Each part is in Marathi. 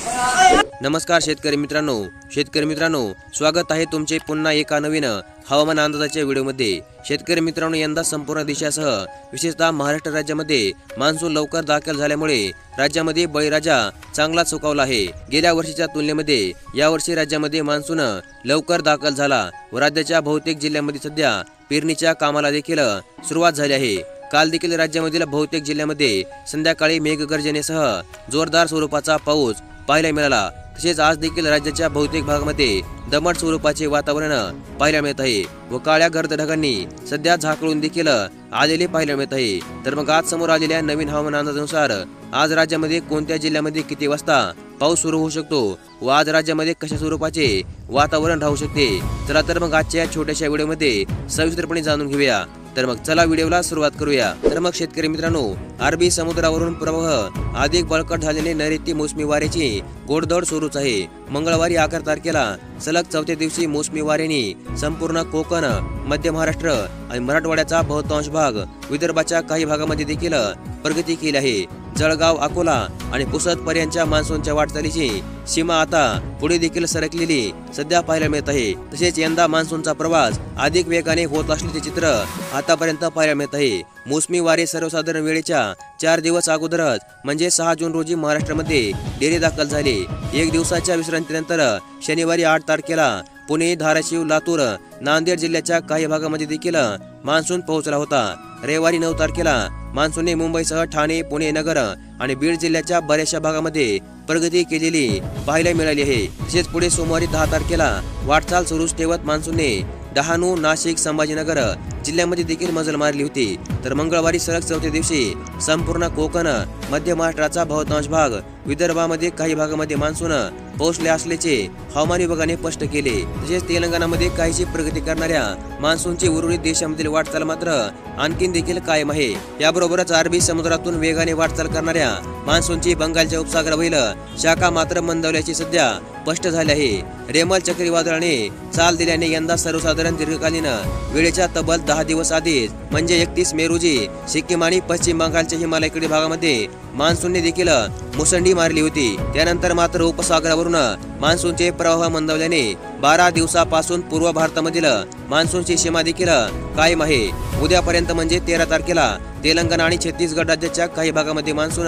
नमस्कार शेतकरी मित्रांनो, स्वागत आहे तुमचे पुन्हा एका नवीन हवामान अंदाजाच्या व्हिडिओमध्ये। शेतकरी मित्रांनो, यंदा संपूर्ण देशासह विशेषतः महाराष्ट्र राज्यामध्ये मान्सून लवकर दाखल झाल्यामुळे राज्यामध्ये बळीराजा चांगला सुकावला आहे। गेल्या वर्षीच्या तुलनेमध्ये यावर्षी राज्यामध्ये मान्सून लवकर दाखल झाला व राज्याच्या बहुतेक जिल्ह्यांमध्ये सध्या पेरणीच्या कामाला देखील सुरुवात झाली आहे। काल देखील राज्यामधील बहुतेक जिल्ह्यांमध्ये संध्याकाळी मेघगर्जनेसह जोरदार स्वरूपाचा पाऊस पाहायला मिळाला। तसेच आज देखील राज्याच्या बहुतेक भागामध्ये दमट स्वरूपाचे वातावरण पाहायला मिळत आहे व काळ्या गर्द ढगांनी सध्या झाकळून देखील आलेले पाहायला मिळत आहे। तर मग आज समोर आलेल्या नवीन हवामान अंदाजानुसार आज राज्यामध्ये कोणत्या जिल्ह्यामध्ये किती वाजता पाऊस सुरू होऊ शकतो व आज राज्यामध्ये कशा स्वरूपाचे वातावरण राहू शकते, चला तर मग आजच्या छोट्याशा व्हिडिओमध्ये सविस्तरपणे जाणून घेऊया। तर मग चला व्हिडिओला सुरुवात करूया। तर मग शेतकरी मित्रांनो, अरबी समुद्रावरून प्रवाह अधिक बळकट झालेले नैऋत्य मोसमी वाऱ्याची घोडदौड सुरूच आहे। मंगळवारी 11 तारखेला सलग चौथ्या दिवशी मोसमी वाऱ्याने संपूर्ण कोकण, मध्य महाराष्ट्र आणि मराठवाड्याचा बहुतांश भाग, विदर्भाच्या काही भागामध्ये देखील प्रगती केली आहे। जळगाव, अकोला आणि पुसद पर्यंतच्या मान्सूनच्या वाटचालीची सीमा आता पुढे देखील सरकलेली सध्या पाहायला मिळत आहे। तसेच यंदा मान्सूनचा प्रवास अधिक वेगाने होत असल्याचे चित्र आतापर्यंत पाहायला मिळत आहे। मोसमी वारे सर्वसाधारण वेळेच्या 4 दिवस अगोदरच म्हणजे 6 जून रोजी महाराष्ट्रामध्ये डेरे दाखल झाले। एक दिवसाच्या विश्रांतीनंतर शनिवारी 8 तारखेला पुणे, धाराशिव, लातूर, नांदेड जिल्ह्याच्या काही भागामध्ये देखील मान्सून पोहोचला होता। रविवारी 9 तारखेला मान्सूनने मुंबईसह ठाणे, पुणे, नगर आणि बीड जिल्ह्याच्या बऱ्याचशा भागामध्ये प्रगती केलेली पाहायला मिळाली आहे। तसेच पुढे सोमवारी 10 तारखेला वाटचाल सुरूच ठेवत मान्सूनने डहाणू, नाशिक, संभाजीनगर जिल्ह्यामध्ये देखील मजल मारली होती। तर मंगळवारी सलग चौथ्या दिवशी संपूर्ण कोकण, मध्य महाराष्ट्राचा बहुतांश भाग, विदर्भामध्ये काही भागामध्ये मान्सून पोहोचले असल्याचे हवामान विभागाने स्पष्ट केले। तसेच तेलंगणामध्ये काहीशी प्रगती करणाऱ्या मान्सूनची उर्वरित देशामधील वाटचाल मात्र आणखीन देखील कायम आहे। याबरोबरच अरबी समुद्रातून वेगाने वाटचाल करणाऱ्या मान्सूनची बंगालच्या उपसागरावरील शाखा मात्र मंदावल्याचे सध्या स्पष्ट झाले आहे। रेमल चक्रीवादळाने चाल दिल्याने यंदा सर्वसाधारण दीर्घकालीन वेळेच्या तब्बल 10 दिवस आधीच म्हणजे 31 मे रोजी सिक्कीम आणि पश्चिम बंगालच्या हिमालयाकडील भागामध्ये मान्सूनने देखील मुसंडी मारली होती। त्यानंतर मात्र उपसागरावरून मान्सूनचे प्रवाह मंदावल्याने 12 दिवसापासून पूर्व भारतामधील मान्सूनची सीमा देखील कायम आहे। उद्यापर्यंत म्हणजे 13 तारखेला तेलंगणा आणि छत्तीसगड राज्याच्या काही भागामध्ये मान्सून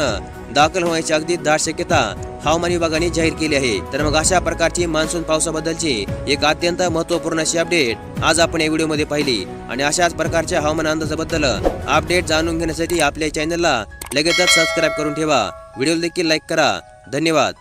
दाखल होण्याची अगदी दाट शक्यता हवामान विभागाने जाहीर केली आहे। तर मग अशा प्रकारची मान्सून पावसाबद्दलची एक अत्यंत महत्त्वपूर्ण अशी अपडेट आज आपण या व्हिडिओमध्ये पाहिली आणि अशाच प्रकारच्या हवामान अंदाजाबद्दल अपडेट जाणून घेण्यासाठी आपल्या चॅनलला लगेचच सबस्क्राईब करून ठेवा। व्हिडिओला देखील लाईक करा। धन्यवाद।